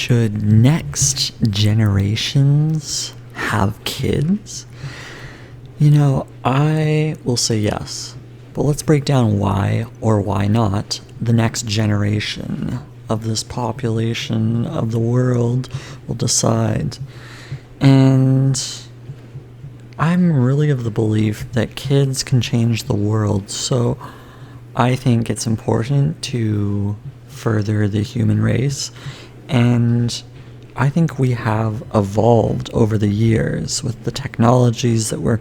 Should next generations have kids? I will say yes. But let's break down why or why not the next generation of this population of the world will decide. And I'm really of the belief that kids can change the world, so I think it's important to further the human race, and I think we have evolved over the years with the technologies that we're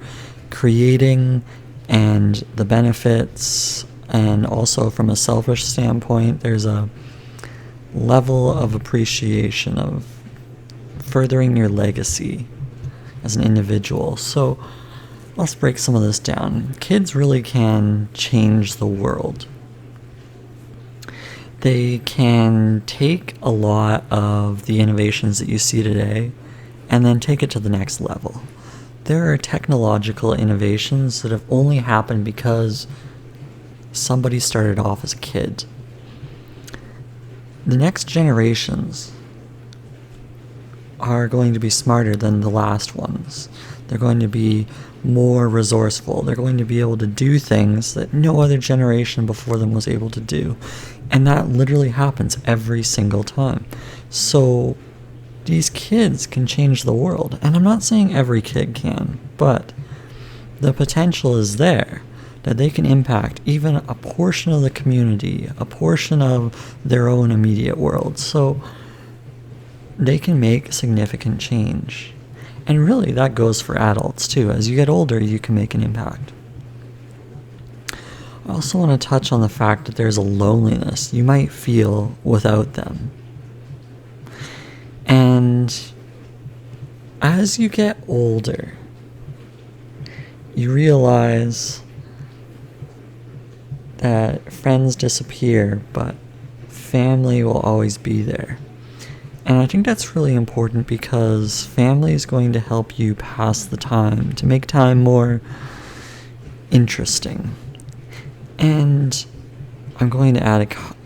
creating and the benefits, and also from a selfish standpoint, there's a level of appreciation of furthering your legacy as an individual. So let's break some of this down. Kids really can change the world. They can take a lot of the innovations that you see today and then take it to the next level. There are technological innovations that have only happened because somebody started off as a kid. The next generations are going to be smarter than the last ones. They're going to be more resourceful. They're going to be able to do things that no other generation before them was able to do. And that literally happens every single time. So these kids can change the world. And I'm not saying every kid can, but the potential is there that they can impact even a portion of the community, a portion of their own immediate world. So they can make significant change. And really, that goes for adults too. As you get older, you can make an impact. I also want to touch on the fact that there's a loneliness you might feel without them. And as you get older, you realize that friends disappear, but family will always be there. And I think that's really important because family is going to help you pass the time, to make time more interesting. And I'm going to add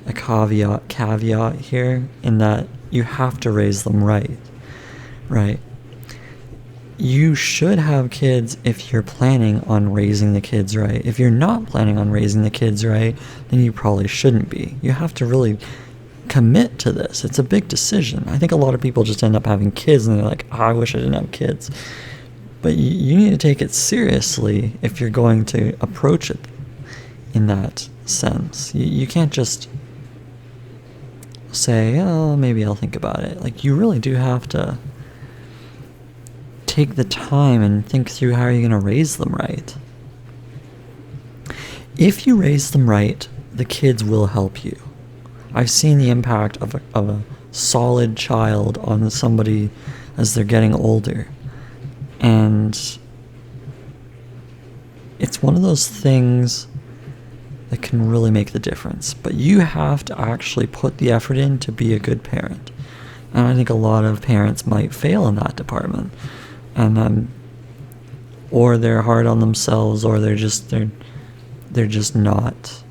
a caveat here in that you have to raise them right? You should have kids if you're planning on raising the kids right. If you're not planning on raising the kids right, then you probably shouldn't be. You have to really commit to this. It's a big decision. I think a lot of people just end up having kids and they're like, I wish I didn't have kids. But you need to take it seriously if you're going to approach it in that sense. You can't just say, oh, maybe I'll think about it. Like, you really do have to take the time and think through how you're going to raise them right. If you raise them right, the kids will help you. I've seen the impact of a solid child on somebody as they're getting older. And it's one of those things that can really make the difference. But you have to actually put the effort in to be a good parent. And I think a lot of parents might fail in that department. And or they're hard on themselves, or they're just not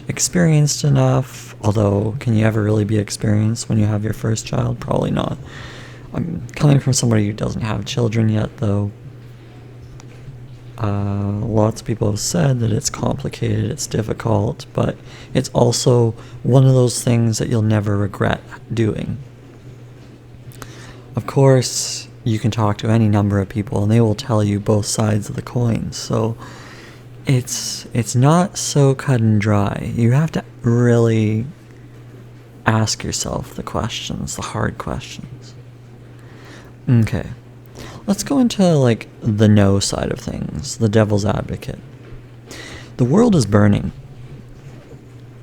experienced enough. Although, can you ever really be experienced when you have your first child? Probably not. I'm coming from somebody who doesn't have children yet, though. Lots of people have said that it's complicated, it's difficult, but it's also one of those things that you'll never regret doing. Of course, you can talk to any number of people and they will tell you both sides of the coin, so it's not so cut and dry. You have to really ask yourself the questions, the hard questions. Okay. Let's go into the no side of things, the devil's advocate. The world is burning.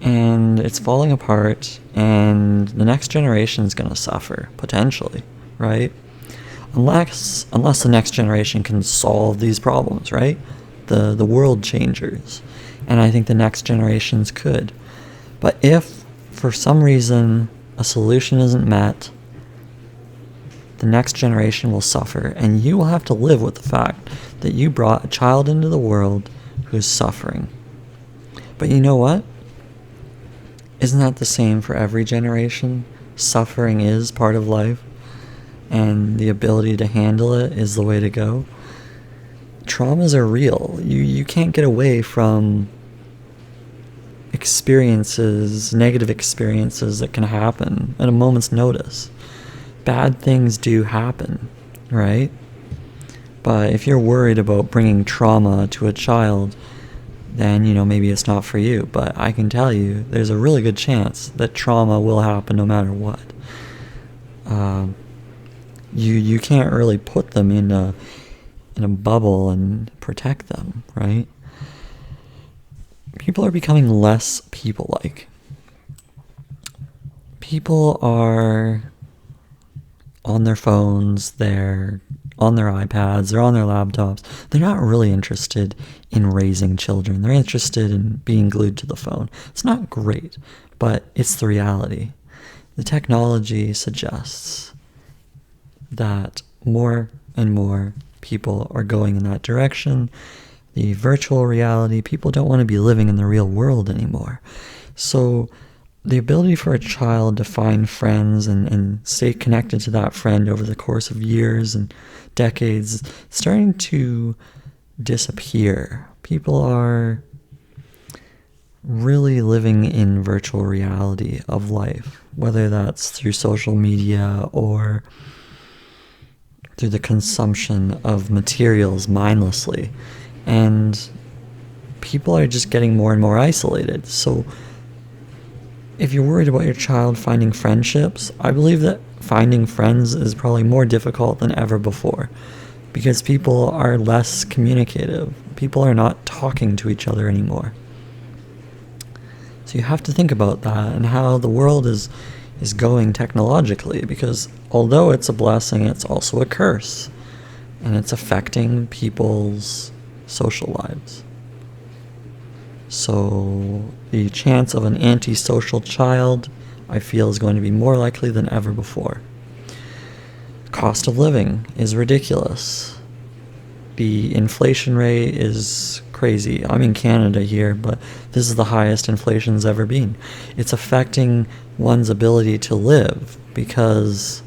And it's falling apart, and the next generation is going to suffer, potentially, right? Unless the next generation can solve these problems, right? The world changers. And I think the next generations could. But if, for some reason, a solution isn't met, the next generation will suffer, and you will have to live with the fact that you brought a child into the world who's suffering. But you know what? Isn't that the same for every generation? suffering is part of life and the ability to handle it is the way to go. Traumas are real. You can't get away from experiences, negative experiences that can happen at a moment's notice. Bad things do happen, right? But if you're worried about bringing trauma to a child, then, maybe it's not for you. But I can tell you, there's a really good chance that trauma will happen no matter what. You can't really put them in a bubble and protect them, right? People are becoming less people-like. People are on their phones, they're on their iPads, they're on their laptops. They're not really interested in raising children. They're interested in being glued to the phone. It's not great, but it's the reality. The technology suggests that more and more people are going in that direction. The virtual reality, people don't want to be living in the real world anymore. So the ability for a child to find friends and stay connected to that friend over the course of years and decades is starting to disappear. People are really living in virtual reality of life, whether that's through social media or through the consumption of materials mindlessly. And people are just getting more and more isolated. So if you're worried about your child finding friendships, I believe that finding friends is probably more difficult than ever before because people are less communicative. People are not talking to each other anymore. So you have to think about that and how the world is going technologically, because although it's a blessing, it's also a curse, and it's affecting people's social lives. So the chance of an antisocial child, I feel, is going to be more likely than ever before. Cost of living is ridiculous. The inflation rate is crazy. I'm in Canada here, but this is the highest inflation's ever been. It's affecting one's ability to live, because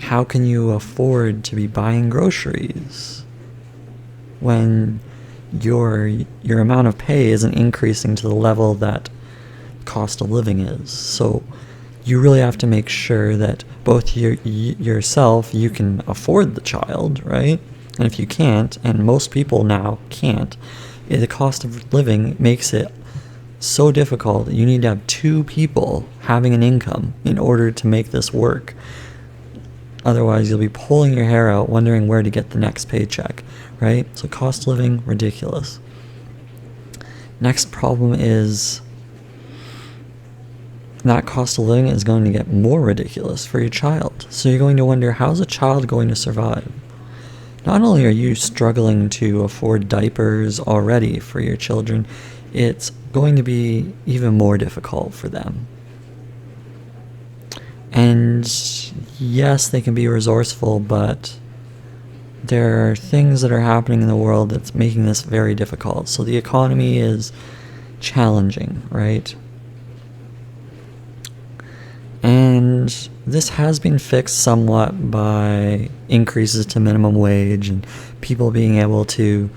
how can you afford to be buying groceries when your amount of pay isn't increasing to the level that cost of living is? So you really have to make sure that both yourself, you can afford the child, right? And if you can't, and most people now can't, the cost of living makes it so difficult that you need to have two people having an income in order to make this work. Otherwise, you'll be pulling your hair out, wondering where to get the next paycheck, right? So cost of living, ridiculous. Next problem is that cost of living is going to get more ridiculous for your child. So you're going to wonder, how's a child going to survive? Not only are you struggling to afford diapers already for your children, it's going to be even more difficult for them. And yes, they can be resourceful, but there are things that are happening in the world that's making this very difficult. So the economy is challenging, right? And this has been fixed somewhat by increases to minimum wage and people being able to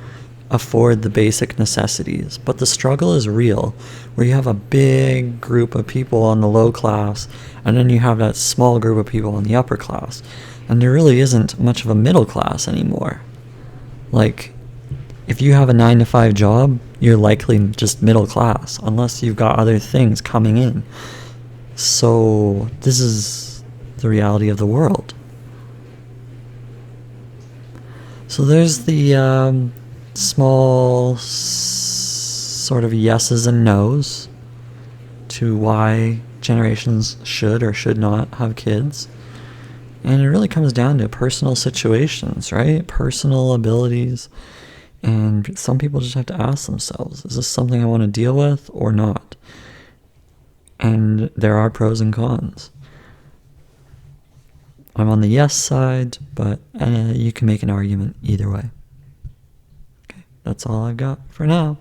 afford the basic necessities. But the struggle is real, where you have a big group of people on the low class, and then you have that small group of people on the upper class. And there really isn't much of a middle class anymore. Like, if you have a 9-to-5 job, you're likely just middle class, unless you've got other things coming in. So this is the reality of the world. So there's the small sort of yeses and nos to why generations should or should not have kids. And it really comes down to personal situations, right? Personal abilities. And some people just have to ask themselves, is this something I want to deal with or not? And there are pros and cons. I'm on the yes side, but you can make an argument either way. Okay, that's all I've got for now.